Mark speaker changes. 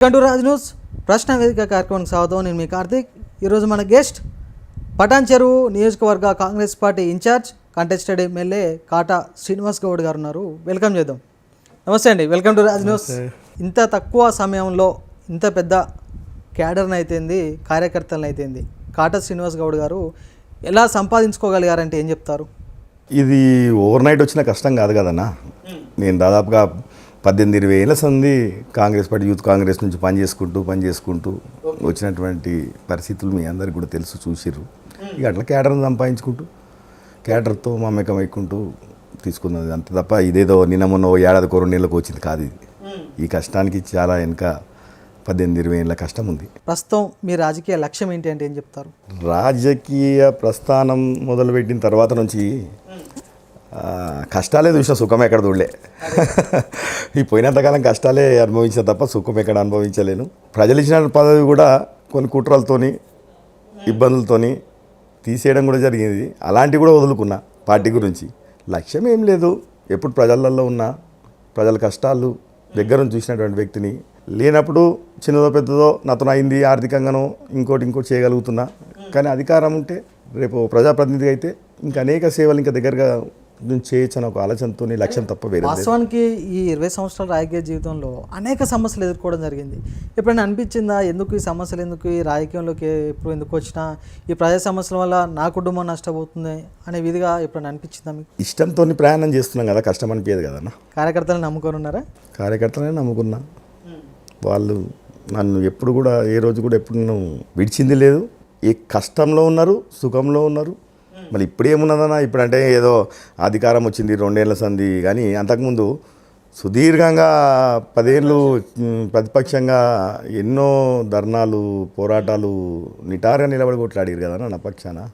Speaker 1: Welcome to Raj news ప్రశ్న వేదిక కార్యక్రమానికి స్వాగతం. నేను మీ కార్తీక్. ఈరోజు మన గెస్ట్ పటాన్ చెరువు నియోజకవర్గ Congress party incharge contested MLA Kata Srinivas Goud గారు ఉన్నారు. వెల్కమ్ చేద్దాం. నమస్తే అండి, వెల్కమ్ టు రాజ్ న్యూస్. ఇంత తక్కువ సమయంలో ఇంత పెద్ద క్యాడర్ని అయితేంది, కార్యకర్తలను అయితేంది, కాటా శ్రీనివాస్ గౌడ్ గారు ఎలా సంపాదించుకోగలిగారంటే ఏం చెప్తారు?
Speaker 2: ఇది ఓవర్ నైట్ వచ్చిన కష్టం కాదు కదన్నా. నేను దాదాపుగా 18-20 ఏళ్ళ సంది కాంగ్రెస్ పార్టీ యూత్ కాంగ్రెస్ నుంచి పనిచేసుకుంటూ వచ్చినటువంటి పరిస్థితులు మీ అందరికి కూడా తెలుసు, చూసిర్రు. ఇక అట్లా క్యాడర్ని సంపాదించుకుంటూ క్యాడర్తో మమ్మకం అయికుంటూ తీసుకున్నది అంతే తప్ప ఇదేదో నిన్న మొన్న 2 నెలలకు వచ్చింది కాదు. ఇది ఈ కష్టానికి చాలా వెనుక 18-20 ఏళ్ళ కష్టం ఉంది.
Speaker 1: ప్రస్తుతం మీ రాజకీయ లక్ష్యం ఏంటి అంటే ఏం చెప్తారు?
Speaker 2: రాజకీయ ప్రస్థానం మొదలుపెట్టిన తర్వాత నుంచి కష్టాలే చూసిన, సుఖం ఎక్కడ చూడలే. ఈ పోయినంతకాలం కష్టాలే అనుభవించిన తప్ప సుఖం ఎక్కడ అనుభవించలేను. ప్రజలు ఇచ్చిన పదవి కూడా కొన్ని కుట్రలతోని ఇబ్బందులతోని తీసేయడం కూడా జరిగింది. అలాంటివి కూడా వదులుకున్నా. పార్టీ గురించి లక్ష్యం ఏం లేదు. ఎప్పుడు ప్రజలలో ఉన్న ప్రజల కష్టాలు దగ్గర నుంచి చూసినటువంటి వ్యక్తిని, లేనప్పుడు చిన్నదో పెద్దదో నాతో అయింది ఆర్థికంగానో ఇంకోటి చేయగలుగుతున్నా. కానీ అధికారం ఉంటే రేపు ప్రజాప్రతినిధి అయితే ఇంకా అనేక సేవలు ఇంకా దగ్గరగా నుంచి చేయొచ్చు అని ఒక ఆలోచనతో లక్ష్యం తప్ప వేరే.
Speaker 1: వాస్తవానికి ఈ 20 సంవత్సరాల రాజకీయ జీవితంలో అనేక సమస్యలు ఎదుర్కోవడం జరిగింది. ఎప్పుడైనా అనిపించిందా ఎందుకు ఈ సమస్యలు, ఎందుకు ఈ రాజకీయంలోకి ఎప్పుడు ఎందుకు వచ్చినా ఈ ప్రజా సమస్యల వల్ల నా కుటుంబం నష్టపోతుంది అనే విధిగా ఎప్పుడైనా అనిపించిందా మీకు?
Speaker 2: ఇష్టంతో ప్రయాణం చేస్తున్నాం కదా, కష్టం అనిపించదు కదన్నా.
Speaker 1: కార్యకర్తలను నమ్ముకొని ఉన్నారా?
Speaker 2: కార్యకర్తలనే నమ్ముకున్నా. వాళ్ళు నన్ను ఎప్పుడు కూడా ఏ రోజు కూడా ఎప్పుడు నన్ను విడిచింది లేదు. ఏ కష్టంలో ఉన్నారు, సుఖంలో ఉన్నారు. మళ్ళీ ఇప్పుడేమున్నదన్నా, ఇప్పుడంటే ఏదో అధికారం వచ్చింది 2 ఏళ్ల సంది, కానీ అంతకుముందు సుదీర్ఘంగా 10 ఏళ్ళు ప్రతిపక్షంగా ఎన్నో ధర్నాలు, పోరాటాలు నిటారుగా నిలబడి కొట్లాడారు కదా నా పక్షాన.